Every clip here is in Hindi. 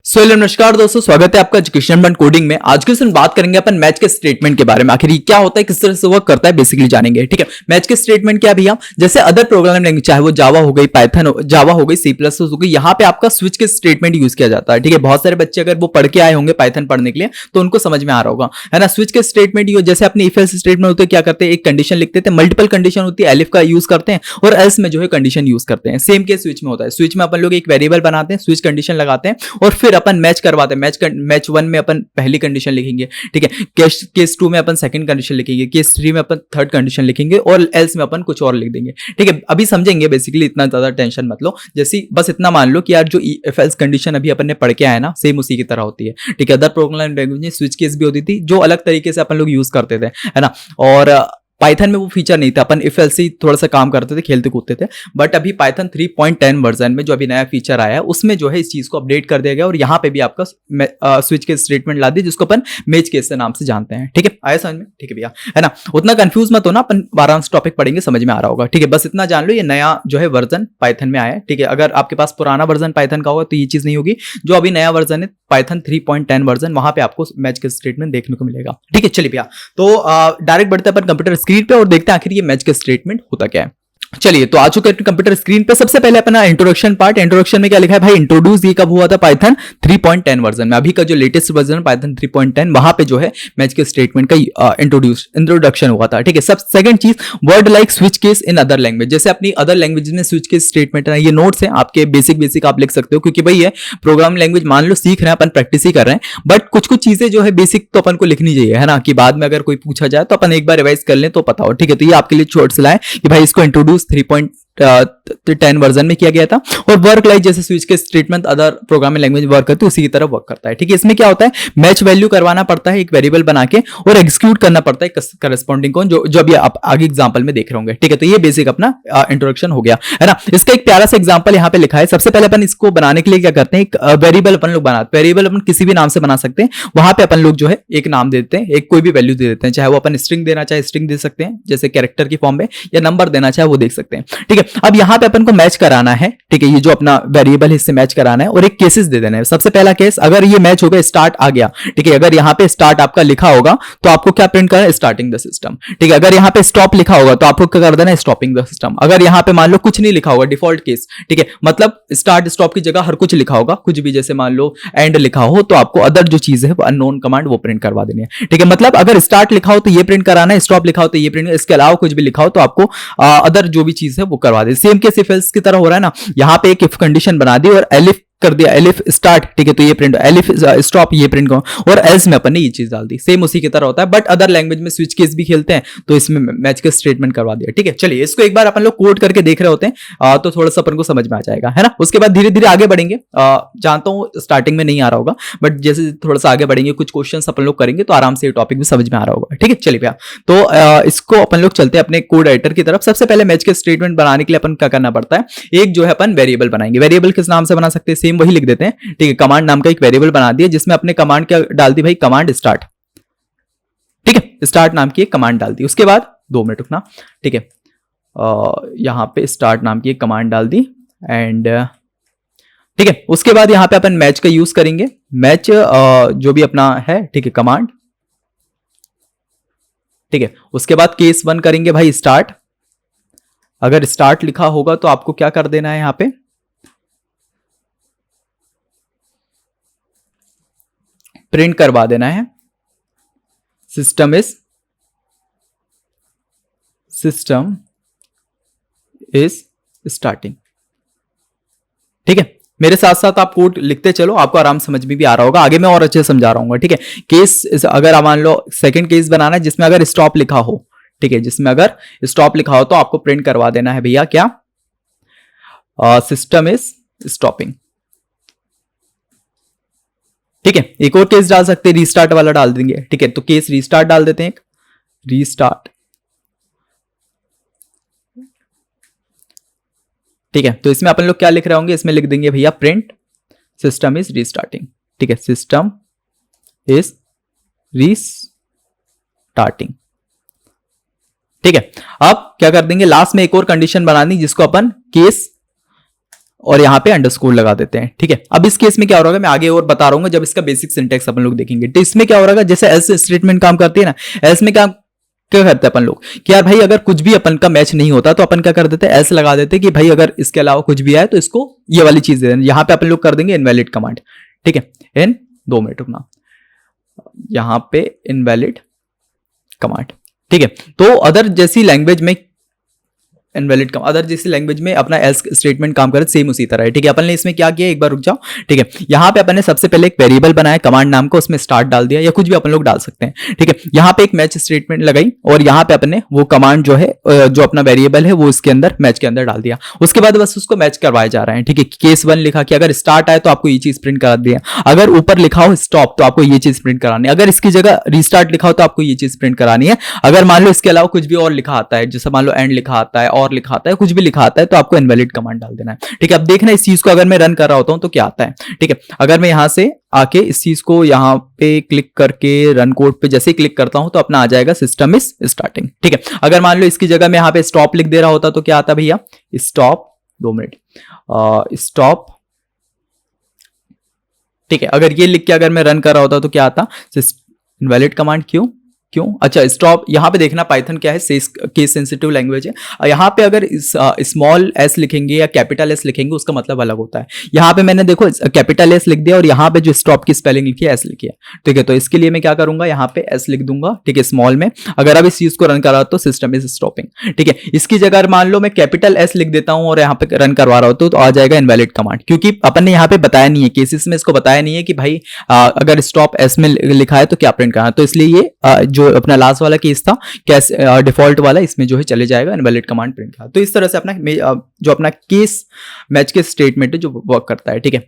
नमस्कार दोस्तों, स्वागत है आपका एजुकेशन बन कोडिंग में। आज के दिन बात करेंगे अपन मैच के स्टेटमेंट के बारे में। आखिर ये क्या होता है, किस तरह से वर्क करता है, बेसिकली जानेंगे। ठीक है, मैच के स्टेटमेंट क्या भैया, जैसे अदर प्रोग्रामिंग लैंग्वेज, चाहे वो जावा हो गई, पाइथन जावा हो गई, सी प्लस हो गई, यहाँ पे आपका स्विच के स्टेटमेंट यूज किया जाता है। ठीक है, बहुत सारे बच्चे अगर वो पढ़ के आए होंगे पाइथन पढ़ने के लिए तो उनको समझ में आ रहा होगा, है ना। स्विच के स्टेटमेंट जैसे अपने इफ एल्स स्टेटमेंट होते हैं, क्या करते हैं, एक कंडीशन लिखते थे, मल्टीपल कंडीशन होती है, एलिफ का यूज करते हैं और एल्स में जो है कंडीशन यूज करते हैं। सेम केस स्विच में होता है। स्विच में अपन लोग एक वेरिएबल बनाते हैं, स्विच कंडीशन लगाते हैं और फिर अपन मैच करवाते हैं। मैच वन में अपन पहली कंडीशन लिखेंगे, ठीक है, केस टू में अपन सेकंड कंडीशन लिखेंगे, केस थ्री में अपन थर्ड कंडीशन लिखेंगे और एल्स में अपन कुछ और लिख देंगे। ठीक है, अभी समझेंगे, बेसिकली इतना ज्यादा टेंशन मत लो। जैसे बस इतना मान लो कि यार जो इफ एल्स कंडीशन अभी अपन ने पढ़ के आया ना, सेम उसी की तरह होती है। ठीक है, अदर प्रोग्रामिंग लैंग्वेज में स्विच केस भी होती थी जो अलग तरीके से अपन लोग यूज करते थे, है ना। और पाइथन में वो फीचर नहीं था, अपन इफ एल्स ही थोड़ा सा काम करते थे, खेलते कूदते थे। बट अभी पाइथन 3.10 वर्जन में जो अभी नया फीचर आया है उसमें जो है इस चीज को अपडेट कर दिया गया और यहाँ पे भी आपका स्विच के स्टेटमेंट ला दी, जिसको अपन मैच केस के नाम से जानते हैं। ठीक है, आया समझ में? ठीक है भैया, है ना। उतना कंफ्यूज मत हो ना, अपन 12 टॉपिक पढ़ेंगे, समझ में आ रहा होगा। ठीक है, बस इतना जान लो, ये नया जो है वर्जन पाइथन में आया है। ठीक है, अगर आपके पास पुराना वर्जन पाइथन का होगा तो ये चीज नहीं होगी। जो अभी नया वर्जन है पाइथन 3.10 वर्जन, वहां पे आपको मैच के स्टेटमेंट देखने को मिलेगा। ठीक है, चलिए भैया, तो डायरेक्ट बढ़ते हैं अपन कंप्यूटर स्क्रीन पे और देखते हैं आखिर ये मैच के स्टेटमेंट होता क्या है। चलिए, तो आ चुके हैं कंप्यूटर स्क्रीन पे। सबसे पहले अपना इंट्रोडक्शन पार्ट। इंट्रोडक्शन में क्या लिखा है भाई, इंट्रोड्यूस ये कब हुआ था, पाइथन 3.10 वर्जन में। अभी का जो लेटेस्ट वर्जन पाइथन 3.10, वहां पे जो है मैच के स्टेटमेंट का इंट्रोडक्शन हुआ था। ठीक है, सब सेकंड चीज, word like switch case in other language. जैसे अपनी अदर लैंग्वेज में स्विच केस स्टेटमेंट है, ये नोट्स है आपके, बेसिक आप लिख सकते हो, क्योंकि भाई ये प्रोग्राम लैंग्वेज मान लो सीख रहे हैं अपन, प्रैक्टिस ही कर रहे हैं, बट कुछ चीजें जो है बेसिक तो अपन को लिखनी चाहिए, है ना, कि बाद में अगर कोई पूछा जाए तो अपन एक बार रिवाइज कर लें तो पता हो। ठीक है, तो ये आपके लिए छोट सा है कि भाई इसको इंट्रोड्यूस 3.10 वर्जन में किया गया था। और वर्क लाइक जैसे स्विच के statement other programming language work करती है उसी की तरह वर्क करता है। ठीक है, इसमें क्या होता है, मैच वैल्यू करवाना पड़ता है एक वेरिएबल बना के और एग्जीक्यूट करना पड़ता है करस्पॉन्डिंग को, जो अभी आप आगे एग्जांपल में देख रहे होंगे। ठीक है, तो ये बेसिक अपना इंट्रोडक्शन हो गया, है ना। इसका एक प्यारा सा एग्जांपल यहाँ पे लिखा है। सबसे पहले अपन इसको बनाने के लिए क्या करते हैं, एक वेरिएबल अपन लोग बनाते हैं। वेरिएबल अपन किसी भी नाम से बना सकते हैं, वहां पे अपन लोग जो है एक नाम देते हैं, एक कोई भी वैल्यू दे देते हैं, चाहे वो अपन स्ट्रिंग देना चाहे स्ट्रिंग दे सकते हैं जैसे कैरेक्टर की फॉर्म में, या नंबर देना चाहे वो देख सकते हैं। ठीक है, अब यहाँ पे अपन को मैच कराना है। ठीक है, ये जो अपना वेरिएबल है इससे मैच कराना है और एक केसेस दे देना है। सबसे पहला केस, अगर ये मैच हो गया, स्टार्ट आ गया, ठीक है, अगर यहाँ पे स्टार्ट आपका लिखा होगा तो आपको क्या प्रिंट करना है, स्टार्टिंग द सिस्टम। ठीक है, अगर यहाँ पे स्टॉप लिखा होगा तो आपको क्या कर देना है, स्टॉपिंग द सिस्टम। अगर यहाँ पे मान लो कुछ नहीं लिखा होगा, डिफॉल्ट केस, ठीक है, मतलब स्टार्ट स्टॉप की जगह हर कुछ लिखा होगा, कुछ भी, जैसे मान लो एंड लिखा हो तो आपको अदर जो चीज है वो अननोन कमांड वो प्रिंट करवा देनी है। ठीक है, मतलब अगर स्टार्ट लिखा हो तो ये प्रिंट कराना है, स्टॉप लिखा हो तो ये प्रिंट, इसके अलावा कुछ भी लिखा हो तो आपको अदर जो भी चीज है वो करवा दे। सेम केस इफ एल्स की तरह हो रहा है ना, यहाँ पे एक इफ कंडीशन बना दी और एलिफ कर दिया, एलिफ स्टार्ट, ठीक है, तो ये प्रिंट, एलिफ स्टॉप ये प्रिंट करो, और एल्स में अपन ने ये चीज डाल दी। सेम उसी की तरह होता है, बट अदर लैंग्वेज में स्विच केस भी खेलते हैं तो इसमें मैच के स्टेटमेंट करवा दिया। ठीक है, चलिए इसको एक बार अपन लोग कोड करके देख रहे होते हैं तो थोड़ा सा अपन को समझ में आ जाएगा, है ना। उसके बाद धीरे धीरे आगे बढ़ेंगे। जानता हूँ स्टार्टिंग में नहीं आ रहा होगा, बट जैसे थोड़ा सा आगे बढ़ेंगे, कुछ क्वेश्चन अपन लोग करेंगे तो आराम से ये टॉपिक भी समझ में आ रहा होगा। ठीक है, चलिए भैया, तो इसको अपन लोग चलते हैं अपने कोड एडिटर की तरफ। सबसे पहले मैच के स्टेटमेंट बनाने के लिए अपन क्या करना पड़ता है, एक जो है अपन वेरिएबल बनाएंगे। वेरिएबल किस नाम से बना सकते हैं, सेम वही लिख देते हैं। ठीक है, कमांड नाम का एक वेरिएबल बना दिया जिसमें अपने कमांड क्या डाल दी भाई, कमांड स्टार्ट। ठीक है, स्टार्ट नाम की एक कमांड डाल दी। उसके बाद 2 मिनट रुकना, ठीक है, यहां पे स्टार्ट नाम की एक कमांड डाल दी एंड ठीक है, उसके बाद यहां पे अपन मैच का यूज करेंगे। मैच जो भी अपना है, ठीक है, कमांड। ठीक है, उसके बाद केस 1 करेंगे भाई, स्टार्ट। अगर स्टार्ट लिखा होगा तो आपको क्या कर देना है, यहां पे प्रिंट करवा देना है, सिस्टम इज स्टार्टिंग। ठीक है, मेरे साथ साथ आप कोड लिखते चलो, आपको आराम समझ में भी आ रहा होगा। आगे मैं और अच्छे से समझा रहा हूँ। ठीक है, केस अगर मान लो सेकंड केस बनाना है जिसमें अगर स्टॉप लिखा हो, ठीक है, जिसमें अगर स्टॉप लिखा हो तो आपको प्रिंट करवा देना है भैया क्या, सिस्टम इज स्टॉपिंग। ठीक है, एक और केस डाल सकते हैं, रीस्टार्ट वाला डाल देंगे। ठीक है, तो केस रीस्टार्ट डाल देते हैं, एक रीस्टार्ट। ठीक है, तो इसमें अपन लोग क्या लिख रहे होंगे, इसमें लिख देंगे भैया प्रिंट सिस्टम इज रीस्टार्टिंग। ठीक है, सिस्टम इज रीस्टार्टिंग। ठीक है, अब क्या कर देंगे, लास्ट में एक और कंडीशन बनानी जिसको अपन केस और यहाँ पे अंडरस्कोर लगा देते हैं। ठीक है, अब इस केस में क्या हो रहा है मैं आगे और बता रहा हूँ जब इसका बेसिक सिंटेक्स अपन लोग देखेंगे। तो इसमें क्या हो रहा है जैसे एल्स स्टेटमेंट काम करती है ना, एल्स में क्या क्या करते हैं अपन लोग कि यार भाई अगर कुछ भी अपन का मैच नहीं होता तो अपन क्या कर देते हैं, एल्स लगा देते हैं कि भाई अगर इसके अलावा कुछ भी आए तो इसको ये वाली चीज दे देना। यहाँ पे अपन लोग कर देंगे इनवैलिड कमांड। ठीक है, इन 2 मिनट रुकना, यहाँ पे इनवैलिड कमांड। ठीक है, तो अदर जैसी लैंग्वेज में इनवैलिड कम, अदर जैसी लैंग्वेज में अपना एल्स स्टेटमेंट काम करे सेम उसी तरह है। ठीक है, अपन ने इसमें क्या किया एक बार रुक जाओ। ठीक है, यहाँ पे अपन ने सबसे पहले एक वेरिएबल बनाया कमांड नाम को, उसमें स्टार्ट डाल दिया या कुछ भी अपन लोग डाल सकते हैं। ठीक है, यहाँ पे एक मैच स्टेटमेंट लगाई और यहाँ पे अपन ने वो कमांड जो है जो अपना वेरिएबल है वो इसके अंदर मैच के अंदर डाल दिया। उसके बाद बस उसको मैच करवाया जा रहा है। ठीक है, केस 1 लिखा कि अगर स्टार्ट आए तो आपको ये चीज प्रिंट करा दिया, अगर ऊपर लिखा हो स्टॉप तो आपको ये चीज प्रिंट करानी है, अगर इसकी जगह रिस्टार्ट लिखा हो तो आपको ये चीज प्रिंट करानी है। अगर मान लो इसके अलावा कुछ भी और लिखा आता है, जैसे मान लो एंड लिखा आता है और लिखा आता है, कुछ भी लिखा आता है, तो आपको इनवैलिड कमांड डाल देना है। ठीक है, अब देखना इस चीज को अगर मैं रन कर रहा होता हूं तो क्या आता है। ठीक है, अगर मैं यहां से आके इस चीज को यहां पे क्लिक करके रन कोड पे जैसे ही क्लिक करता हूं तो अपना आ जाएगा सिस्टम इज स्टार्टिंग। ठीक है, अगर मान लो इसकी जगह मैं यहां पे स्टॉप लिख दे रहा होता तो क्या आता भैया, स्टॉप 2 मिनट स्टॉप। ठीक है, अगर ये लिख के अगर मैं रन कर रहा होता तो क्या आता, इनवैलिड कमांड क्यों क्यों, अच्छा स्टॉप। यहां पे देखना पाइथन क्या है, केस सेंसिटिव लैंग्वेज है। यहां पे अगर स्मॉल एस लिखेंगे या कैपिटल एस लिखेंगे उसका मतलब अलग होता है। यहां पे मैंने देखो कैपिटल एस लिख दिया और यहां पे जो स्टॉप की स्पेलिंग लिखी है एस लिखी है। ठीक है, तो इसके लिए मैं क्या करूंगा, यहां पे एस लिख दूंगा। ठीक है, स्मॉल में। अगर अब इस चीज को रन करा तो सिस्टम इज स्टॉपिंग। ठीक है, इसकी जगह मान लो मैं कैपिटल एस लिख देता हूं और यहां पे रन करवा रहा हूं तो आ जाएगा इनवैलिड कमांड, क्योंकि अपन ने यहां पे बताया नहीं है, केसेस में इसको बताया नहीं है कि भाई अगर स्टॉप एस में लिखा है तो क्या प्रिंट करना है। तो इसलिए ये जो अपना लास्ट वाला केस था कैसे डिफॉल्ट वाला, इसमें जो है चले जाएगा इनवैलिड कमांड प्रिंट का। तो इस तरह से अपना जो अपना केस मैच के स्टेटमेंट है जो वर्क करता है। ठीक है,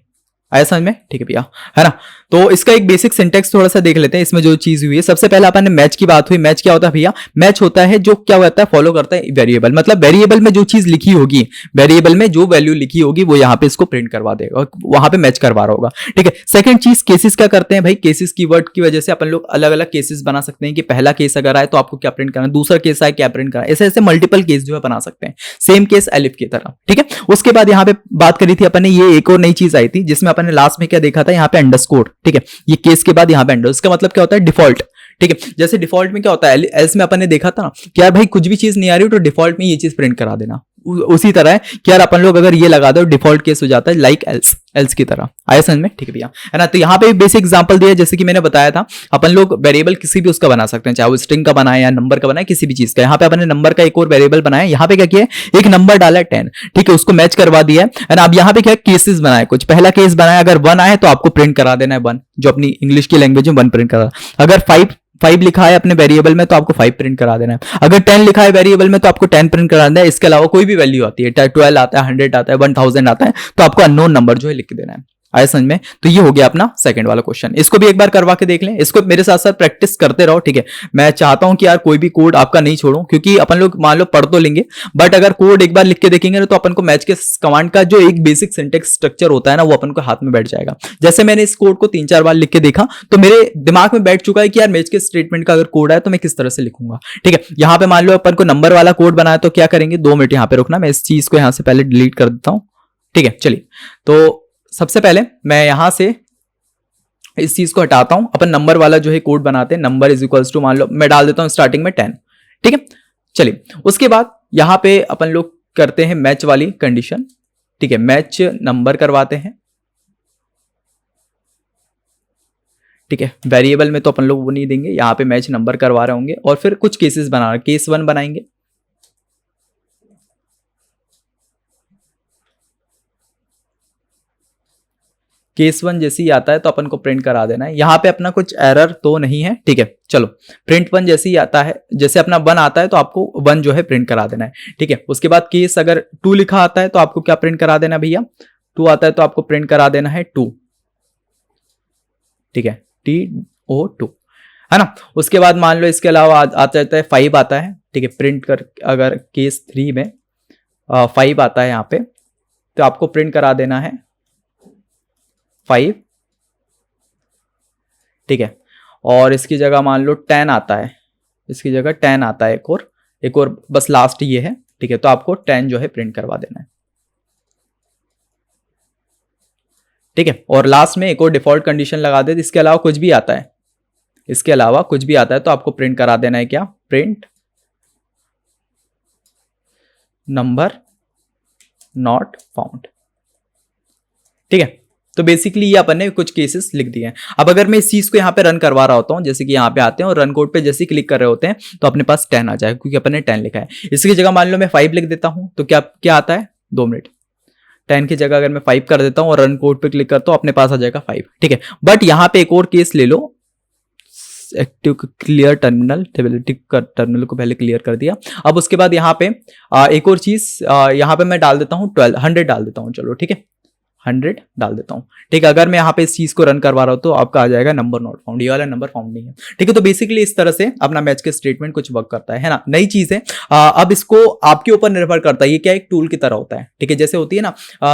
आया समझ में। ठीक है भैया, है ना। तो इसका एक बेसिक सिंटेक्स थोड़ा सा देख लेते हैं। इसमें जो चीज हुई है, सबसे पहले अपन ने मैच की बात हुई। मैच क्या होता है भैया, मैच होता है जो क्या होता है, फॉलो करता है वेरिएबल। मतलब वेरिएबल में जो चीज लिखी होगी, वेरिएबल में जो वैल्यू लिखी होगी वो यहाँ पे इसको प्रिंट करवा देगा, वहां पे मैच करवा रहा होगा। ठीक है, सेकंड चीज केसेस क्या करते हैं भाई, केसेस कीवर्ड की वजह से अपन लोग अलग अलग केसेस बना सकते हैं कि पहला केस अगर आए तो आपको क्या प्रिंट करना है, दूसरा केस आए क्या प्रिंट करना है, ऐसे ऐसे मल्टीपल केस जो है बना सकते हैं, सेम केस एलिफ की तरह। ठीक है, उसके बाद यहाँ पे बात करी थी अपन ने, ये एक और नई चीज आई थी जिसमें अपन ने लास्ट में क्या देखा था, यहाँ पे अंडरस्कोर। ठीक है, ये केस के बाद यहाँ पे अंडर, इसका मतलब क्या होता है, डिफॉल्ट। ठीक है, जैसे डिफॉल्ट में क्या होता है, एल्स में अपन ने देखा था ना कि यार भाई कुछ भी चीज नहीं आ रही तो डिफॉल्ट में ये चीज प्रिंट करा देना। उसी तरह है कि यार अपन लोग अगर ये लगा दो डिफॉल्ट केस हो जाता है लाइक एल्स, एल्स की तरह। आया समझ में। ठीक है भैया, है ना। तो यहाँ पे बेसिक एग्जांपल दिया जैसे कि मैंने बताया था, अपन लोग वेरिएबल किसी भी उसका बना सकते हैं, चाहे वो स्ट्रिंग का बनाए या नंबर का बनाए, किसी भी चीज का। यहाँ पे अपन ने नंबर का एक और वेरिएबल बनाया, यहाँ पे क्या किया है, एक नंबर डाला है 10। ठीक है, उसको मैच करवा दिया है ना। अब यहाँ पे क्या केसेस बनाए, कुछ पहला केस बनाया, अगर 1 आए तो आपको प्रिंट करा देना है 1, जो अपनी इंग्लिश की लैंग्वेज में 1 प्रिंट करा। अगर 5 लिखा है अपने वेरिएबल में तो आपको 5 प्रिंट करा देना है। अगर 10 लिखा है वेरिएबल में तो आपको 10 प्रिंट करा देना है। इसके अलावा कोई भी वैल्यू आती है, 12 आता है, 100 आता है, 1000 आता है, तो आपको अननोन नंबर जो है लिख देना है। आया समझ में। तो ये हो गया अपना सेकंड वाला क्वेश्चन। इसको भी एक बार करवा के देख लें, इसको मेरे साथ साथ प्रैक्टिस करते रहो। ठीक है, मैं चाहता हूं कि यार कोई भी कोड आपका नहीं छोड़ो, क्योंकि अपन लोग मान लो पढ़ तो लेंगे बट अगर कोड एक बार लिख के देखेंगे तो अपन को मैच के कमांड का जो एक बेसिक सिंटेक्स स्ट्रक्चर होता है ना वो अपन को हाथ में बैठ जाएगा। जैसे मैंने इस कोड को 3-4 बार लिख के देखा तो मेरे दिमाग में बैठ चुका है कि यार मैच के स्टेटमेंट का अगर कोड है तो मैं किस तरह से लिखूंगा। ठीक है, यहां पे मान लो अपन को नंबर वाला कोड बनाया तो क्या करेंगे, 2 मिनट यहां पे रुकना, मैं इस चीज को यहां से पहले डिलीट कर देता हूं। ठीक है, चलिए। तो सबसे पहले मैं यहां से इस चीज को हटाता हूं, अपन नंबर वाला जो है कोड बनाते हैं। नंबर इज इक्वल्स टू मान लो मैं डाल देता हूं स्टार्टिंग में 10। ठीक है, चलिए। उसके बाद यहां पे अपन लोग करते हैं मैच वाली कंडीशन। ठीक है, मैच नंबर करवाते हैं। ठीक है, वेरिएबल में तो अपन लोग वो नहीं देंगे, यहां पे मैच नंबर करवा रहे होंगे और फिर कुछ केसेस बना रहे, केस 1 बनाएंगे। केस 1 जैसे ही आता है तो अपन को प्रिंट करा देना है। यहां पे अपना कुछ एरर तो नहीं है। ठीक है, चलो। प्रिंट 1 जैसे ही आता है, जैसे अपना 1 आता है तो आपको 1 जो है प्रिंट करा देना है। ठीक है, उसके बाद केस अगर 2 लिखा आता है तो आपको क्या प्रिंट करा देना है भैया, 2 आता है तो आपको प्रिंट करा देना है 2। ठीक है, TO2, है ना। उसके बाद मान लो इसके अलावा आता है 5 आता है। ठीक है, प्रिंट कर, अगर केस 3 में 5 आता है यहाँ पे तो आपको प्रिंट करा देना है 5। ठीक है, और इसकी जगह मान लो 10 आता है, इसकी जगह 10 आता है, एक और बस लास्ट ये है। ठीक है, तो आपको 10 जो है प्रिंट करवा देना है। ठीक है। और लास्ट में एक और डिफॉल्ट कंडीशन लगा दे, इसके अलावा कुछ भी आता है, इसके अलावा कुछ भी आता है तो आपको प्रिंट करा देना है क्या, प्रिंट नंबर नॉट फाउंड। ठीक है, तो बेसिकली ये अपन ने कुछ केसेस लिख दिए हैं। अब अगर मैं इस चीज को यहाँ पे रन करवा रहा होता हूँ, जैसे कि यहाँ पे आते हैं और रन कोड पे जैसे क्लिक कर रहे होते हैं तो अपने पास 10 आ जाएगा, क्योंकि अपन ने 10 लिखा है। इसकी जगह मान लो मैं 5 लिख देता हूँ तो क्या क्या आता है, 2 मिनट, 10 की जगह अगर मैं 5 कर देता हूँ और रन कोड पे क्लिक करता हूँ अपने पास आ जाएगा 5। ठीक है, बट यहाँ पे एक और केस ले लो, एक्टिव क्लियर टर्मिनल, टर्मिनल को पहले क्लियर कर दिया। अब उसके बाद यहाँ पे एक और चीज, यहाँ पे मैं डाल देता हूँ 100 डाल देता हूँ, चलो ठीक है 100 डाल देता हूँ। ठीक है, अगर मैं यहाँ पे इस चीज को रन करवा रहा हूँ तो आपका आ जाएगा नंबर नॉट फाउंड, ये वाला नंबर फाउंड नहीं है। ठीक है, तो बेसिकली इस तरह से अपना मैच के स्टेटमेंट कुछ वर्क करता है ना। नई चीज है, अब इसको आपके ऊपर निर्भर करता है, ये क्या एक टूल की तरह होता है। ठीक है, जैसे होती है ना,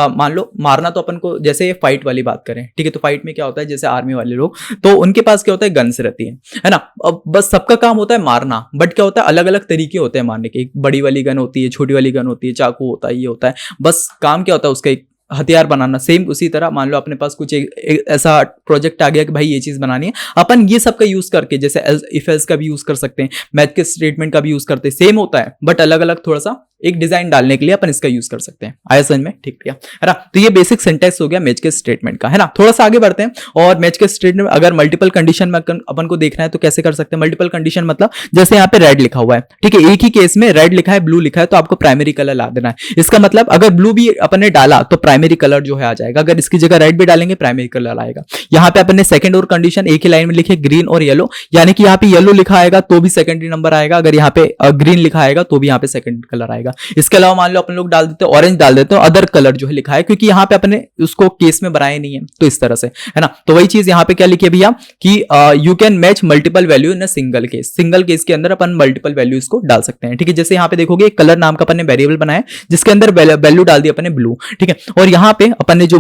मान लो मारना तो अपन को, जैसे फाइट वाली बात करें, ठीक है, तो फाइट में क्या होता है, जैसे आर्मी वाले लोग तो उनके पास क्या होता है, गन्स रहती है ना। अब बस सबका काम होता है मारना, बट क्या होता है अलग अलग तरीके होते हैं मारने के, एक बड़ी वाली गन होती है, छोटी वाली गन होती है, चाकू होता है, ये होता है, बस काम क्या होता है उसका एक हथियार बनाना। सेम उसी तरह मान लो अपने पास कुछ एक ऐसा प्रोजेक्ट आ गया कि भाई ये चीज बनानी है, अपन ये सब का यूज करके, जैसे इफ एल्स का भी यूज कर सकते हैं, मैथ के स्टेटमेंट का भी यूज करते हैं, सेम होता है बट अलग अलग थोड़ा सा एक डिजाइन डालने के लिए अपन इसका यूज कर सकते हैं। आया समझ में, ठीक है ना। तो ये बेसिक सिंटैक्स हो गया मैच के स्टेटमेंट का, है ना। थोड़ा सा आगे बढ़ते हैं और मैच के स्टेटमेंट अगर मल्टीपल कंडीशन में अपन को देखना है तो कैसे कर सकते हैं। मल्टीपल कंडीशन मतलब जैसे यहाँ पे रेड लिखा हुआ है, ठीक है, एक ही केस में रेड लिखा है ब्लू लिखा है तो आपको प्राइमरी कलर ला देना है। इसका मतलब अगर ब्लू भी अपन ने डाला तो प्राइमरी कलर जो है आ जाएगा, अगर इसकी जगह रेड भी डालेंगे प्राइमरी कलर आएगा। यहाँ पे अपन ने सेकंड और कंडीशन एक ही लाइन में लिखे ग्रीन और येलो, यानी कि यहाँ पे येलो लिखा आएगा तो भी सेकेंडरी नंबर आएगा, अगर यहाँ पे ग्रीन लिखा आएगा तो भी यहाँ पे सेकंड कलर आएगा। इसके अलावा मान लो अपन लोग डाल देते हैं ऑरेंज डाल देते हैं, अदर कलर जो है लिखा है, क्योंकि यहाँ पे अपने उसको केस में बनाया नहीं है, तो इस तरह से, है ना। तो वही चीज यहाँ पे क्या लिखी है भैया कि you can match multiple value in a single case. Single case के अंदर अपन मल्टीपल वैल्यूज को डाल सकते हैं, ठीक है। जैसे यहाँ पे देखोगे कलर नाम का अपन ने वेरिएबल बनाया जिसके अंदर वैल्यू डाल दी अपन ने ब्लू, ठीक है, और यहाँ पे अपन ने जो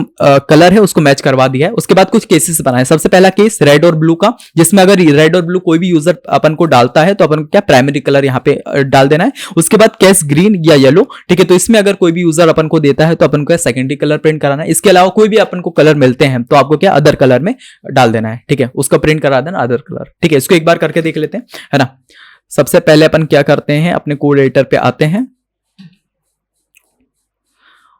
कलर है उसको मैच करवा दिया है। उसके बाद कुछ केसेस बनाए, सबसे पहला केस रेड और ब्लू का, जिसमें अगर रेड और ब्लू कोई भी यूजर अपन को डालता है तो अपन को क्या प्राइमरी कलर यहाँ पे डाल देना है। उसके बाद केस ग्रीन या येलो, ठीक है, तो इसमें अगर कोई भी यूजर अपन को देता है तो अपन को सेकेंडरी कलर प्रिंट कराना है। इसके अलावा कोई भी अपन को कलर मिलते हैं तो आपको क्या अदर कलर में डाल देना है, ठीक है, उसका प्रिंट करा देना अदर कलर, ठीक है। इसको एक बार करके देख लेते हैं, है ना। सबसे पहले अपन क्या करते हैं, अपने कोड एडिटर पे आते हैं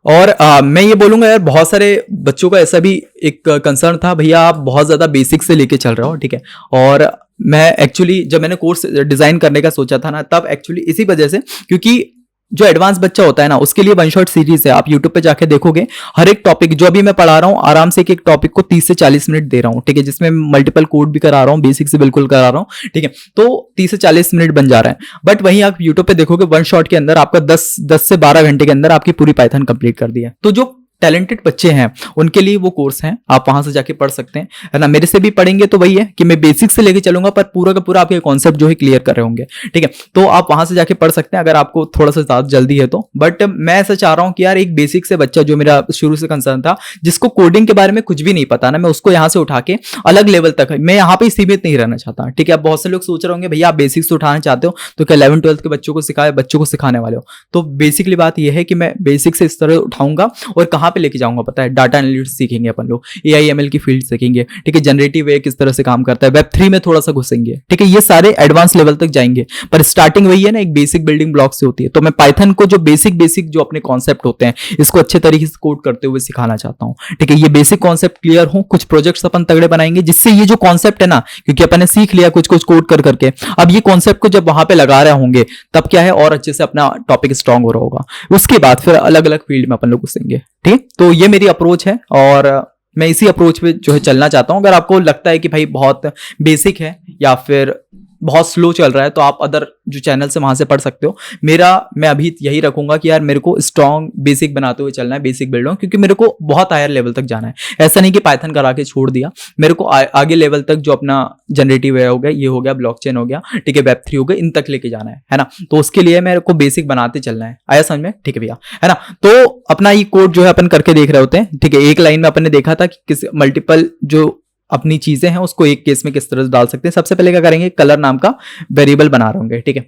और मैं ये बोलूंगा यार, बहुत सारे बच्चों का ऐसा भी एक कंसर्न था, भैया आप बहुत ज्यादा बेसिक से लेके चल रहे हो, ठीक है। और मैं एक्चुअली जब मैंने कोर्स डिजाइन करने का सोचा था ना, तब एक्चुअली इसी वजह से, क्योंकि जो एडवांस बच्चा होता है ना उसके लिए वन शॉट सीरीज है, आप यूट्यूब पे जाके देखोगे हर एक टॉपिक जो अभी मैं पढ़ा रहा हूँ आराम से एक टॉपिक को 30 से 40 मिनट दे रहा हूँ, ठीक है, जिसमें मल्टीपल कोड भी करा रहा हूँ, बेसिक से बिल्कुल करा रहा हूँ, ठीक है, तो 30 से 40 मिनट बन जा रहा है। बट वहीं आप यूट्यूब पे देखोगे वन शॉट के अंदर आपका 10 से 12 घंटे के अंदर आपकी पूरी पाइथन कंप्लीट कर दी है। तो जो टैलेंटेड बच्चे हैं उनके लिए वो कोर्स है, आप वहां से जाके पढ़ सकते हैं, है ना। मेरे से भी पढ़ेंगे तो वही है कि मैं बेसिक से लेके चलूंगा पर पूरा का पूरा आपके कॉन्सेप्ट जो है क्लियर कर रहे होंगे, ठीक है, तो आप वहां से जाके पढ़ सकते हैं अगर आपको थोड़ा सा ज्यादा जल्दी है तो। बट मैं ऐसा चाह रहा हूं कि यार एक बेसिक से बच्चा जो मेरा शुरू से कंसर्न था, जिसको कोडिंग के बारे में कुछ भी नहीं पता ना, मैं उसको यहाँ से उठा के अलग लेवल तक, मैं यहाँ पे सीमित नहीं रहना चाहता, ठीक है। अब बहुत से लोग सोच रहे होंगे भैया आप बेसिक से उठाना चाहते हो तो क्या 11-12 के बच्चों को सिखाने वाले हो, तो बेसिकली बात यह है कि मैं बेसिक से इस तरह उठाऊंगा और कहाँ पे लेके जाऊंगा पता है, डाटा एनालिटिक्स सीखेंगे अपन लोग, AI/ML की फील्ड सीखेंगे, ठीक है, जनरेटिव AI किस तरह से काम करता है, Web3 में थोड़ा सा घुसेंगे, ठीक है, ये सारे एडवांस लेवल तक जाएंगे। पर स्टार्टिंग वही है ना, एक बेसिक बिल्डिंग ब्लॉक से होती है। तो मैं पाइथन को जो बेसिक जो अपने कॉन्सेप्ट होते हैं इसको अच्छे तरीके से कोड करते हुए सिखाना चाहता हूं, ठीक है। ये बेसिक कॉन्सेप्ट क्लियर हो, कुछ प्रोजेक्ट्स अपन तगड़े बनाएंगे जिससे ये जो कॉन्सेप्ट है ना, क्योंकि अपन ने सीख लिया कुछ कोड कर करके, अब ये कॉन्सेप्ट को जब वहां पे लगा रहे होंगे तब क्या है और अच्छे से अपना टॉपिक स्ट्रांग हो रहा होगा। उसके बाद फिर अलग अलग फील्ड में अपन लोग घुसेंगे, ठीक। तो ये मेरी अप्रोच है और मैं इसी अप्रोच पे जो है चलना चाहता हूं। अगर आपको लगता है कि भाई बहुत बेसिक है या फिर बहुत स्लो चल रहा है तो आप अदर जो चैनल से वहां से पढ़ सकते हो। मैं अभी यही रखूंगा कि यार मेरे को स्ट्रॉन्ग बेसिक बनाते हुए चलना है, बेसिक बिल्ड हो, क्योंकि मेरे को बहुत हायर लेवल तक जाना है। ऐसा नहीं कि पाइथन करा के छोड़ दिया, मेरे को आगे लेवल तक जो अपना जनरेटिव हो गया, ये हो गया, ब्लॉकचेन हो गया, ठीक है, Web3 हो गया, इन तक लेके जाना है ना। तो उसके लिए मेरे को बेसिक बनाते चलना है। आया समझ में, ठीक है भैया, है ना। तो अपना ये कोड जो है अपन करके देख रहे होते हैं, ठीक है। एक लाइन में अपन ने देखा था कि किस मल्टीपल जो अपनी चीजें हैं उसको एक केस में किस तरह से डाल सकते हैं। सबसे पहले क्या करेंगे, कलर नाम का वेरिएबल बना रहे होंगे, ठीक है,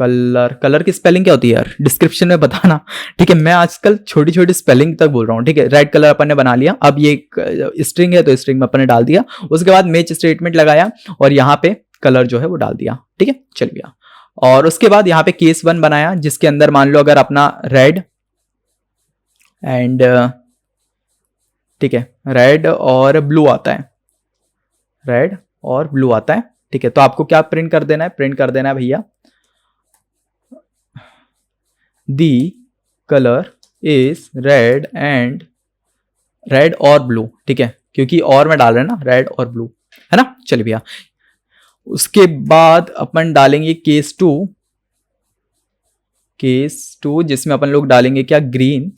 कलर, कलर की स्पेलिंग क्या होती है यार, डिस्क्रिप्शन में बताना, ठीक है। मैं आजकल छोटी छोटी स्पेलिंग तक बोल रहा हूँ, ठीक है। रेड कलर अपन ने बना लिया, अब ये स्ट्रिंग है तो स्ट्रिंग में अपन ने डाल दिया, उसके बाद मैच स्टेटमेंट लगाया और यहाँ पे कलर जो है वो डाल दिया, ठीक है। चल गया। और उसके बाद यहाँ पे केस 1 बनाया, जिसके अंदर मान लो अगर अपना रेड एंड, ठीक है, रेड और ब्लू आता है, रेड और ब्लू आता है, ठीक है। तो आपको क्या प्रिंट कर देना है, प्रिंट कर देना है भैया दी colour is red and, red और ब्लू, ठीक है, क्योंकि और में डाल रहे हैं ना, रेड और ब्लू, है ना। चलिए भैया, उसके बाद अपन डालेंगे केस 2, केस 2 जिसमें अपन लोग डालेंगे क्या, ग्रीन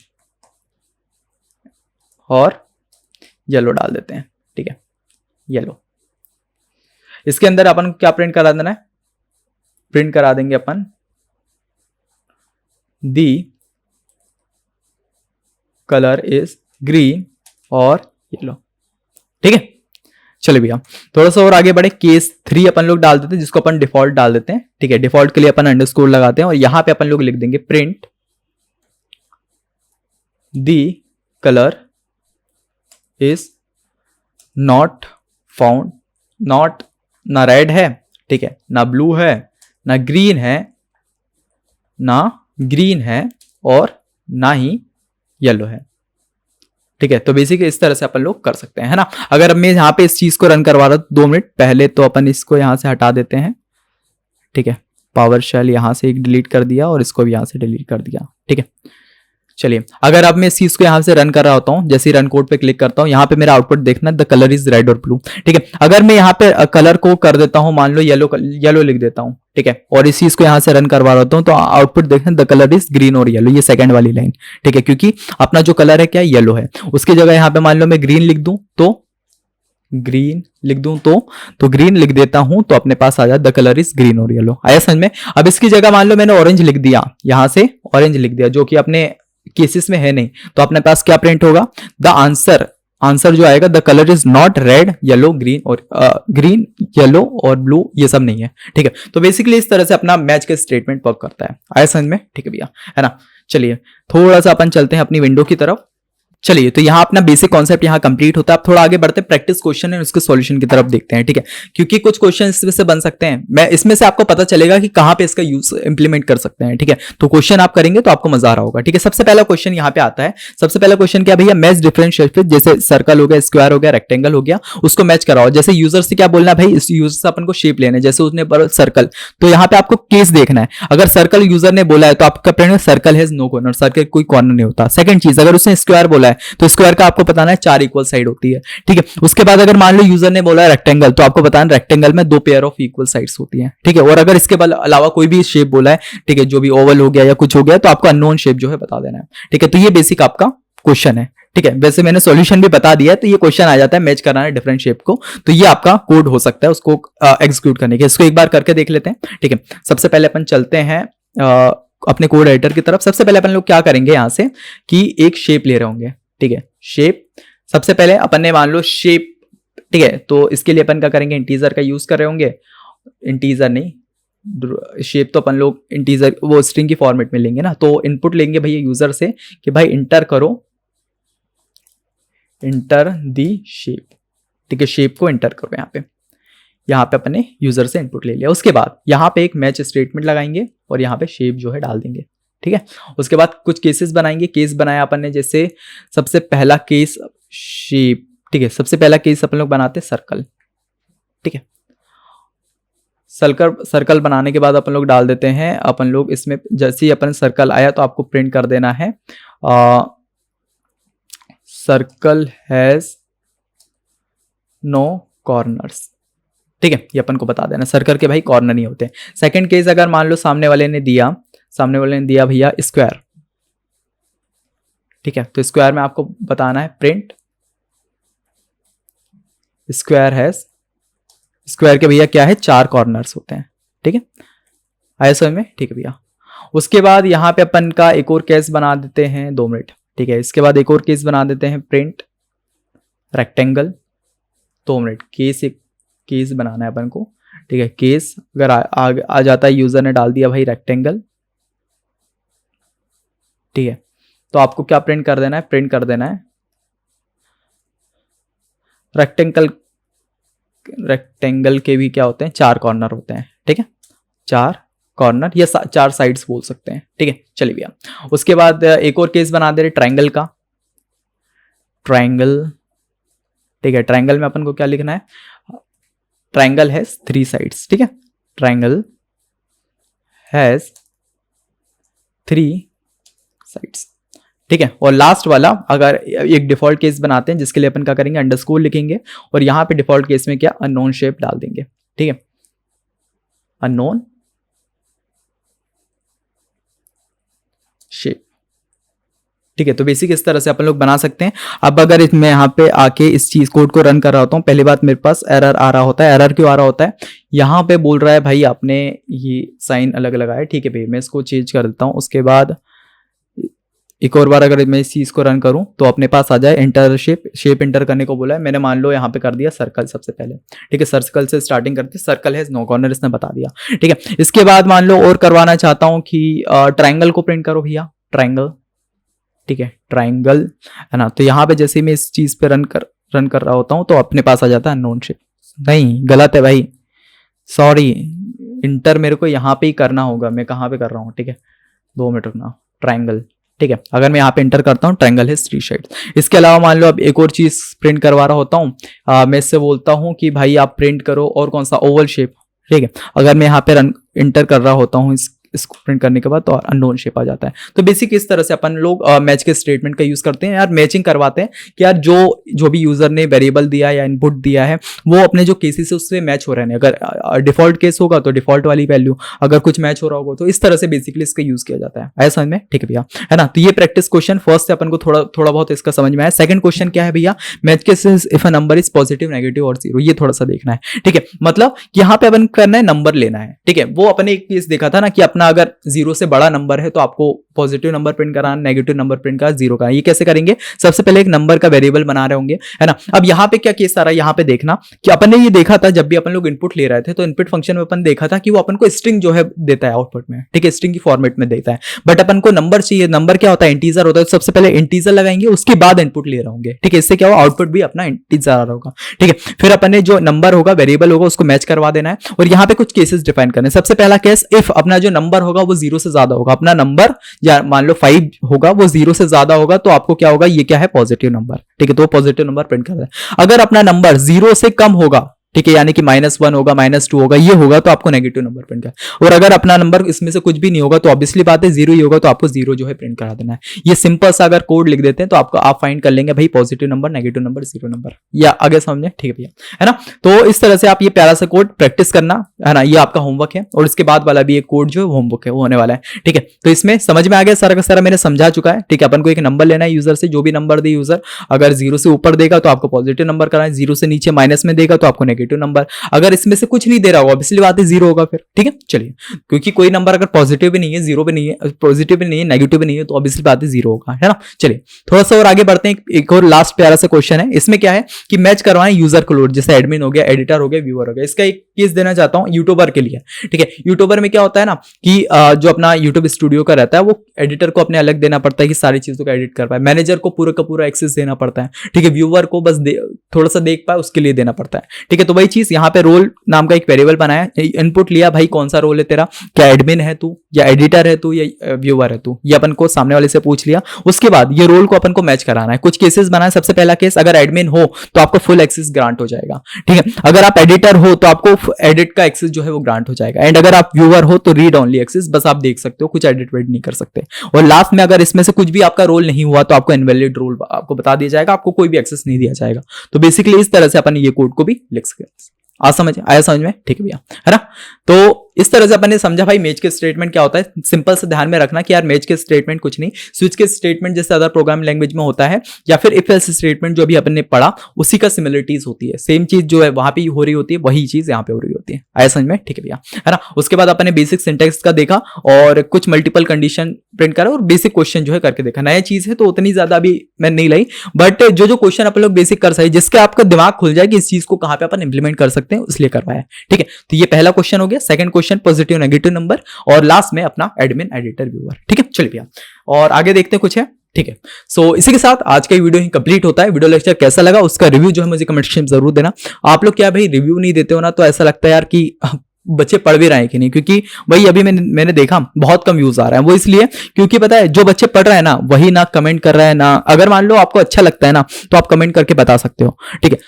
और येलो डाल देते हैं, ठीक है, येलो। इसके अंदर अपन क्या प्रिंट करा देना है, प्रिंट करा देंगे अपन दी कलर इज ग्रीन और येलो, ठीक है। चलिए भैया थोड़ा सा और आगे बढ़े, केस 3 अपन लोग डाल देते हैं, जिसको अपन डिफॉल्ट डाल देते हैं, ठीक है। डिफॉल्ट के लिए अपन अंडरस्कोर लगाते हैं और यहां पे अपन लोग लिख देंगे print the colour is not found, not, ना रेड है, ठीक है, ना ब्लू है, ना ग्रीन है, ना ग्रीन है और ना ही येलो है, ठीक है। तो बेसिकली इस तरह से अपन लोग कर सकते हैं, है ना। अगर मैं यहाँ पे इस चीज को रन करवा रहा हूं 2 मिनट पहले, तो अपन इसको यहां से हटा देते हैं, ठीक है। पावर शेल यहां से एक डिलीट कर दिया और इसको भी यहां से डिलीट कर दिया, ठीक है। चलिए, अगर अब मैं इस चीज को यहां से रन कर रहा होता हूं, जैसे ही रन कोड पे क्लिक करता हूं, यहां पे मेरा आउटपुट देखना, द कलर इज रेड और ब्लू, ठीक है। अगर मैं यहां पे कलर को कर देता हूं, मान लो येलो, येलो लिख देता हूं, ठीक है, और इस चीज को यहां से रन करवा रहा हूं, तो आउटपुट देखना, द कलर इज ग्रीन और येलो, ये सेकंड वाली लाइन, ठीक है, क्योंकि अपना जो कलर है क्या, येलो है। उसकी जगह यहां पे मान लो मैं ग्रीन लिख दूं, तो ग्रीन लिख दूं तो ग्रीन लिख देता हूं, तो अपने पास आ जाए द कलर इज ग्रीन और येलो। आया समझ में। अब इसकी जगह मान लो मैंने ऑरेंज लिख दिया, यहां से ऑरेंज लिख दिया, जो कि अपने केसेस में है नहीं, तो अपने पास क्या प्रिंट होगा, द आंसर, आंसर जो आएगा the colour is not red yellow green, और ग्रीन येलो और ब्लू ये सब नहीं है, ठीक है। तो बेसिकली इस तरह से अपना मैच का स्टेटमेंट वर्क करता है। आया समझ में, ठीक है भैया, है ना। चलिए थोड़ा सा अपन चलते हैं अपनी विंडो की तरफ। चलिए, तो यहाँ अपना बेसिक कॉन्सेप्ट यहाँ कंप्लीट होता है। अब थोड़ा आगे बढ़ते हैं, प्रैक्टिस क्वेश्चन है उसके सॉल्यूशन की तरफ देखते हैं, ठीक है, क्योंकि कुछ क्वेश्चन इसमें से बन सकते हैं, मैं इसमें से आपको पता चलेगा कि कहाँ पे इसका यूज इंप्लीमेंट कर सकते हैं, ठीक है। तो क्वेश्चन आप करेंगे तो आपको मजा आ रहा होगा, ठीक है। सबसे पहला क्वेश्चन यहाँ पे आता है, सबसे पहला क्वेश्चन क्या भैया, मैच डिफरेंट शेप, जैसे सर्कल हो गया, स्क्वायर हो गया, रेक्टेंगल हो गया, उसको मैच कराओ। जैसे यूजर से क्या बोलना है भाई, इस यूजर से अपन को शेप लेना है, जैसे उसने सर्कल, तो यहाँ पे आपको केस देखना है। अगर सर्कल यूजर ने बोला है तो आपका print circle has no corner, circle कोई कॉर्नर नहीं होता। सेकंड चीज, अगर उसने स्क्वायर बोला है तो स्क्वायर का आपको बताना है 4 इक्वल साइड होती है, ठीक है। उसके बाद अगर मान लो यूजर ने बोला रेक्टेंगल, तो आपको बताना रेक्टेंगल में 2 पेयर ऑफ इक्वल साइड्स होती हैं, ठीक है। और अगर इसके अलावा कोई भी शेप बोला है, ठीक है, जो भी ओवल हो गया या कुछ हो गया, तो आपको अननोन शेप जो है बता देना है, ठीक है। तो ये बेसिक आपका क्वेश्चन है, ठीक है। वैसे मैंने सॉल्यूशन भी बता दिया है, तो ये क्वेश्चन आ जाता है मैच कराना है डिफरेंट शेप को, तो ये आपका कोड हो सकता है उसको एग्जीक्यूट करने के। इसको एक बार करके देख लेते हैं, ठीक है। सबसे पहले अपन चलते हैं अपने कोड एडिटर की तरफ। सबसे पहले अपन लोग क्या करेंगे यहां से कि एक शेप ले रहे होंगे, ठीक है। शेप सबसे पहले अपन ने मान लो शेप, ठीक है, तो इसके लिए अपन क्या करेंगे, इंटीजर का यूज कर रहे होंगे, इंटीजर नहीं, शेप तो अपन लोग इंटीजर वो स्ट्रिंग की फॉर्मेट में लेंगे ना, तो इनपुट लेंगे भैया यूजर से कि भाई इंटर करो, इंटर दी शेप, ठीक है, शेप को इंटर करो। यहाँ पे अपने यूजर से इनपुट ले लिया। उसके बाद यहाँ पे एक मैच स्टेटमेंट लगाएंगे और यहाँ पे शेप जो है डाल देंगे, ठीक है। उसके बाद कुछ केसेस बनाएंगे। केस बनाया अपन ने, जैसे सबसे पहला केस शेप, ठीक है, सबसे पहला केस अपन लोग बनाते हैं सर्कल, ठीक है। सर्कल बनाने के बाद अपन लोग डाल देते हैं, अपन लोग इसमें जैसे ही अपन सर्कल आया तो आपको प्रिंट कर देना है सर्कल हैज नो कॉर्नर्स, ठीक है, ये अपन को बता देना, सर्कल के भाई कॉर्नर नहीं होते। सेकंड केस अगर मान लो सामने वाले ने दिया भैया स्क्वायर, ठीक है, तो स्क्वायर में आपको बताना है प्रिंट स्क्वायर हैज, स्क्वायर के भैया क्या है, 4 कॉर्नर्स होते हैं, ठीक है। आया समझ में, ठीक है भैया। उसके बाद यहाँ पे अपन का एक और केस बना देते हैं, 2 मिनट, ठीक है। इसके बाद एक और केस बना देते हैं प्रिंट रेक्टेंगल, 2 मिनट, केस बनाना है अपन को, ठीक है। केस अगर आ जाता है, यूजर ने डाल दिया भाई रेक्टेंगल, ठीक है, तो आपको क्या प्रिंट कर देना है, प्रिंट कर देना है रेक्टेंगल के भी क्या होते हैं, 4 कॉर्नर होते हैं, ठीक है, 4 कॉर्नर या 4 साइड्स बोल सकते हैं, ठीक है। चलिए भैया, उसके बाद एक और केस बना दे रहे ट्राइंगल का, ट्राइंगल, ठीक है। ट्राइंगल में अपन को क्या लिखना है, ट्राइंगल हैज 3 साइड्स, ठीक है, ट्राइंगल हैज 3 साइड्स, ठीक है। और लास्ट वाला अगर एक डिफॉल्ट केस बनाते हैं जिसके लिए अपन क्या करेंगे, अंडरस्कोर लिखेंगे और यहां पे डिफॉल्ट केस में क्या, अननोन शेप डाल देंगे, ठीक है, अननोन शेप, ठीक है। तो बेसिक इस तरह से अपन लोग बना सकते हैं। अब अगर मैं यहाँ पे आके इस चीज कोड को रन कर रहा होता हूँ, पहली बात मेरे पास एरर आ रहा होता है। एरर क्यों आ रहा होता है, यहाँ पे बोल रहा है भाई आपने ये साइन अलग लगाया, ठीक है भाई, मैं इसको चेंज कर देता हूँ। उसके बाद एक और बार अगर मैं इस चीज को रन करूं तो अपने पास आ जाए इंटर शेप इंटर करने को बोला है मैंने, मान लो यहाँ पे कर दिया सर्कल सबसे पहले, ठीक है, सर्कल से स्टार्टिंग करते, सर्कल हैज नो कॉर्नर इसने बता दिया, ठीक है। इसके बाद मान लो और करवाना चाहता हूं कि ट्राइंगल को प्रिंट करो भैया, ट्राइंगल, ठीक है, ट्राइंगल है ना। तो यहाँ पे जैसे मैं इस चीज पे रन कर रहा होता हूँ तो अपने पास आ जाता है अननोन शेप, नहीं गलत है भाई, सॉरी, इंटर मेरे को यहाँ पे ही करना होगा, मैं कहाँ पे कर रहा हूँ, ठीक है, 2 मिनट रुकना, ट्राइंगल, ठीक है। अगर मैं यहाँ पे इंटर करता हूँ ट्राइंगल है 3 साइड्स। इसके अलावा मान लो अब एक और चीज प्रिंट करवा रहा होता हूँ, मैं इससे बोलता हूँ कि भाई आप प्रिंट करो और कौन सा, ओवल शेप, ठीक है। अगर मैं यहाँ पे इंटर कर रहा होता हूँ इसको प्रिंट करने के बाद तो अननोन शेप आ जाता है। तो बेसिक इस तरह से अपन लोग मैच के स्टेटमेंट का यूज करते हैं यार, मैचिंग करवाते हैं कि यार जो भी यूजर ने वेरिएबल दिया या इनपुट दिया है वो अपने जो केसेस है उससे मैच हो रहे हैं। अगर डिफॉल्ट केस होगा तो डिफॉल्ट वाली वैल्यू, अगर कुछ मैच हो रहा होगा तो इस तरह से बेसिकली इसका यूज किया जाता है। ऐसा समझ में, ठीक है भैया, है ना। तो ये प्रैक्टिस क्वेश्चन फर्स्ट से अपन को थोड़ा बहुत इसका समझ में आया। सेकंड क्वेश्चन क्या है भैया, match cases if a number is positive, negative और 0, ये थोड़ा सा देखना है, ठीक है। मतलब यहाँ पे अपन करना है, नंबर लेना है, ठीक है। वो अपने एक केस देखा था ना कि अपना अगर 0 से बड़ा नंबर है तो आपको पॉजिटिव नंबर प्रिंट कराना, नेगेटिव नंबर प्रिंट कराना, 0 कराना। ये कैसे करेंगे, सबसे पहले एक नंबर का वेरिएबल बना रहे होंगे, है ना। अब यहाँ पे क्या केस आ रहा है, यहाँ पे देखना कि अपन ने ये देखा था जब भी अपन लोग इनपुट ले रहे थे तो इनपुट फंक्शन में अपन देखा था कि वो अपन को स्ट्रिंग जो है देता है आउटपुट में, ठीक है, स्ट्रिंग की फॉर्मेट में देता है। बट अपन को नंबर चाहिए, नंबर क्या होता है, इंटीजर होता है। सबसे पहले इंटीजर लगाएंगे, उसके बाद इनपुट ले रहे होंगे, ठीक है। इससे क्या होगा, आउटपुट भी अपना इंटीजर आ रहा होगा, ठीक है। फिर अपन ने जो नंबर होगा, वेरिएबल होगा, उसको मैच करवा देना है और यहाँ पे कुछ केसेस डिफाइन करने। सबसे पहला केस, इफ अपना जो नंबर होगा वो 0 से ज्यादा होगा, अपना नंबर या मान लो 5 होगा, वो 0 से ज्यादा होगा तो आपको क्या होगा, ये क्या है, पॉजिटिव नंबर, ठीक है। तो पॉजिटिव नंबर प्रिंट कर रहा है। अगर अपना नंबर 0 से कम होगा, ठीक है, यानी कि -1 होगा, -2 होगा, ये होगा तो आपको नेगेटिव नंबर प्रिंट करना। और अगर अपना नंबर इसमें से कुछ भी नहीं होगा तो ऑब्वियसली बात है 0 ही होगा तो आपको 0 जो है प्रिंट करा देना है। ये सिंपल सा अगर कोड लिख देते हैं तो आपको आप फाइंड कर लेंगे भाई positive number, negative number, 0 number, या आगे समझे, ठीक है भैया, है ना। तो इस तरह से आप ये प्यारा सा कोड प्रैक्टिस करना, है ना, ये आपका होमवर्क है। और इसके बाद वाला भी एक कोड जो होमवर्क है वो होने वाला है, ठीक है। तो इसमें समझ में आ गया, सारा का सारा मैंने समझा चुका है, ठीक है। अपन को एक नंबर लेना है यूजर से, जो भी नंबर दे यूजर, अगर 0 से ऊपर देगा तो आपको पॉजिटिव नंबर कराना है, 0 से नीचे माइनस में देगा तो आपको नेगेटिव नंबर, अगर इसमें से कुछ नहीं दे रहा होगा ऑब्वियसली बात है 0 होगा फिर, ठीक है। चलिए, क्योंकि कोई नंबर अगर पॉजिटिव भी नहीं है, 0 भी नहीं है, पॉजिटिव भी नहीं है, नेगेटिव भी नहीं है तो ऑब्वियसली बात है 0 होगा, है ना। चलिए थोड़ा सा और आगे बढ़ते हैं। एक और लास्ट प्यारा सा क्वेश्चन है, इसमें क्या है कि मैच करवाएं यूजर को लोड, जैसे एडमिन हो गया, एडिटर हो गया, व्यूअर हो गया। इसका एक केस देना चाहता हूं यूट्यूबर के लिए, ठीक है। यूट्यूबर में क्या होता है ना कि जो अपना यूट्यूब स्टूडियो का रहता है वो एडिटर को अपने अलग देना पड़ता है कि सारी चीजों को एडिट कर पाए, मैनेजर को पूरा का पूरा एक्सेस देना पड़ता है, ठीक है, व्यूअर को बस थोड़ा सा देख पाए उसके लिए देना पड़ता है, ठीक है। तो वही चीज यहाँ पे रोल नाम का एक वेरिएबल बनाया, इनपुट लिया भाई कौन सा रोल है तेरा, क्या एडमिन है तू या एडिटर है तू या व्यूअर है तू, ये अपन को सामने वाले से पूछ लिया। उसके बाद ये रोल को अपन को मैच कराना है। कुछ केसेस बनाए, सबसे पहला केस, अगर एडमिन हो तो आपको फुल एक्सेस ग्रांट हो जाएगा, ठीक है। अगर आप एडिटर हो तो आपको एडिट का एक्सेस जो है वो ग्रांट हो जाएगा, एंड अगर आप व्यूअर हो तो रीड ओनली एक्सेस, बस आप देख सकते हो, कुछ एडिट वेड नहीं कर सकते। और लास्ट में अगर इसमें से कुछ भी आपका रोल नहीं हुआ तो आपको इनवैलिड रोल आपको बता दिया जाएगा, आपको कोई भी एक्सेस नहीं दिया जाएगा। तो बेसिकली इस तरह से अपन ये कोड को भी लिख सकते हैं। आया समझ में, ठीक है भैया, है ना। तो इस तरह से अपन ने समझा भाई मैच के स्टेटमेंट क्या होता है। सिंपल से ध्यान में रखना कि यार मैच के स्टेटमेंट कुछ नहीं, स्विच के स्टेटमेंट जैसे अदर प्रोग्रामिंग लैंग्वेज में होता है, या फिर इफ एल्स स्टेटमेंट जो अभी अपन ने पढ़ा उसी का सिमिलरिटीज होती है। सेम चीज जो है वहां पे हो रही होती है, वही चीज यहाँ पे हो रही होती है। आया समझ में? ठीक है भैया, है ना। उसके बाद अपन ने बेसिक सिंटैक्स का देखा और कुछ मल्टीपल कंडीशन प्रिंट करा और बेसिक क्वेश्चन जो है करके देखा। नया चीज है तो उतनी ज्यादा अभी मैं नहीं लाई, बट जो क्वेश्चन अपन लोग बेसिक कर सके, जिसके आपका दिमाग खुल जाए कि इस चीज को कहां पे अपन इंप्लीमेंट कर सकते हैं, इसलिए करवाया। ठीक है, तो ये पहला क्वेश्चन हो गया। Second question positive negative number, और लास्ट में अपना एडमिन एडिटर व्यूअर। ठीक है, चलिए भैया और आगे देखते हैं कुछ है। ठीक है, सो इसी के साथ आज का वीडियो ही कंप्लीट होता है। वीडियो लेक्चर कैसा लगा उसका रिव्यू जो है मुझे कमेंट सेक्शन में जरूर देना। आप लोग क्या भाई रिव्यू नहीं देते हो ना, तो ऐसा लगता है यार कि बच्चे पढ़ भी रहे हैं कि नहीं, क्योंकि वही अभी मैंने देखा बहुत कम व्यूज आ रहा है। वो इसलिए क्योंकि पता है जो बच्चे पढ़ रहे हैं ना वही ना कमेंट कर रहे हैं ना। अगर मान लो आपको अच्छा लगता है ना तो आप कमेंट करके बता सकते हो, ठीक है,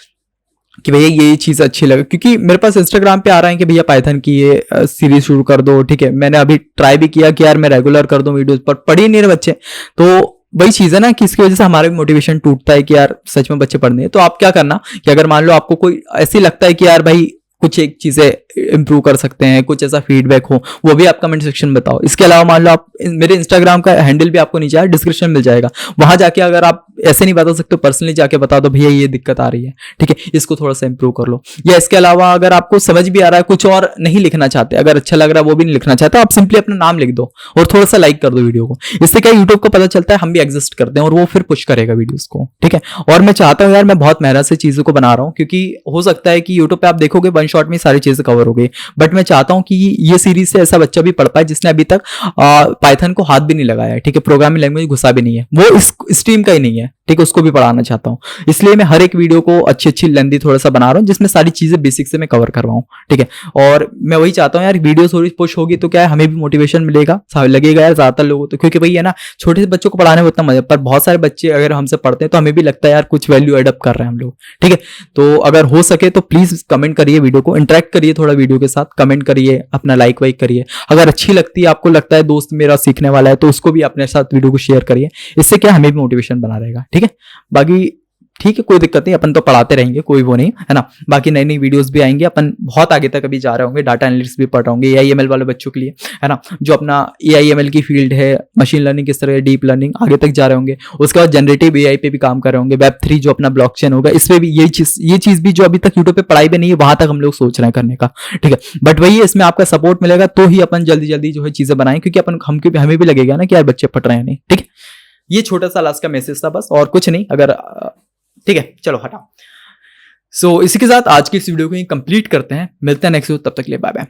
कि भैया ये चीज अच्छी लगे। क्योंकि मेरे पास इंस्टाग्राम पे आ रहा है कि भैया पाइथन की ये सीरीज शुरू कर दो। ठीक है, मैंने अभी ट्राई भी किया कि यार मैं रेगुलर कर दूं वीडियोस, पर पढ़ ही नहीं रहे बच्चे। तो वही चीज है ना कि इसकी वजह से हमारा भी मोटिवेशन टूटता है कि यार सच में बच्चे पढ़ने हैं। तो आप क्या करना कि अगर मान लो आपको कोई ऐसी लगता है कि यार भाई कुछ एक चीजें इंप्रूव कर सकते हैं, कुछ ऐसा फीडबैक हो, वो भी आप कमेंट सेक्शन में बताओ। इसके अलावा मान लो आप मेरे इंस्टाग्राम का हैंडल भी आपको नीचे डिस्क्रिप्शन मिल जाएगा, वहां जाके अगर आप ऐसे नहीं बता सकते पर्सनली जाके बता दो भैया ये दिक्कत आ रही है, ठीक है, इसको थोड़ा सा इंप्रूव कर लो। या इसके अलावा अगर आपको समझ भी आ रहा है कुछ और नहीं लिखना चाहते, अगर अच्छा लग रहा है वो भी नहीं लिखना चाहते, आप सिंपली अपना नाम लिख दो और थोड़ा सा लाइक कर दो वीडियो को। इससे क्या यूट्यूब को पता चलता है हम भी एग्जिस्ट करते हैं और वो फिर पुश करेगा वीडियोस को। ठीक है, और मैं चाहता हूँ यार मैं बहुत मेहनत से चीजों को बना रहा हूँ, क्योंकि हो सकता है कि यूट्यूब पे आप देखोगे वन शॉट में सारी चीजें कवर हो गई, बट मैं चाहता हूं कि ये सीरीज से ऐसा बच्चा भी पढ़ पाए जिसने अभी तक पाइथन को हाथ भी नहीं लगाया है, ठीक है, प्रोग्रामिंग लैंग्वेज घुसा भी नहीं है, वो इस स्ट्रीम का ही नहीं है, ठीक है, उसको भी पढ़ाना चाहता हूं। इसलिए मैं हर एक वीडियो को अच्छी लेंथी थोड़ा सा बना रहा हूं जिसमें सारी चीजें बेसिक से मैं कवर करवाऊं। ठीक है, और मैं वही चाहता हूं यार वीडियो थोड़ी पुश होगी तो क्या है हमें भी मोटिवेशन मिलेगा, लगेगा यार ज्यादातर लोगों तो, क्योंकि भाई है ना छोटे से बच्चों को पढ़ाने में उतना मजा, पर बहुत सारे बच्चे अगर हमसे पढ़ते हैं तो हमें भी लगता है यार कुछ वैल्यू एडअप कर रहे हैं हम लोग। ठीक है, तो अगर हो सके तो प्लीज कमेंट करिए, वीडियो को इंटरेक्ट करिए थोड़ा वीडियो के साथ, कमेंट करिए, अपना लाइक वाइक करिए। अगर अच्छी लगती है, आपको लगता है दोस्त मेरा सीखने वाला है, तो उसको भी अपने साथ वीडियो को शेयर करिए। इससे क्या हमें भी मोटिवेशन बना रहेगा। ठीक है, बाकी ठीक है कोई दिक्कत नहीं, अपन तो पढ़ाते रहेंगे, कोई वो नहीं है ना। बाकी नई नई वीडियोस भी आएंगे, अपन बहुत आगे तक अभी जा रहे होंगे, डाटा एनालिटिक्स भी पढ़ रहे होंगे, AIML वाले बच्चों के लिए, है ना, जो अपना AIML की फील्ड है, मशीन लर्निंग किस तरह, डीप लर्निंग आगे तक जा रहे होंगे। उसके बाद जनरेटिव AI पे भी काम कर रहे होंगे, Web3 जो अपना ब्लॉकचेन होगा इसमें भी ये चीज भी जो अभी तक यूट्यूब पे पढ़ाई भी नहीं है वहां तक हम लोग सोच रहे हैं करने का। ठीक है, बट वही इसमें आपका सपोर्ट मिलेगा तो ही अपन जल्दी जल्दी जो है चीजें बनाएं, क्योंकि अपन हमें भी लगेगा ना कि यार बच्चे पढ़ रहे हैं नहीं। ठीक है, ये छोटा सा लास्ट का मैसेज था बस, और कुछ नहीं। अगर ठीक है चलो हटाओ। सो इसी के साथ आज की इस वीडियो को कंप्लीट करते हैं, मिलते हैं नेक्स्ट वीडियो, तब तक के लिए बाय बाय।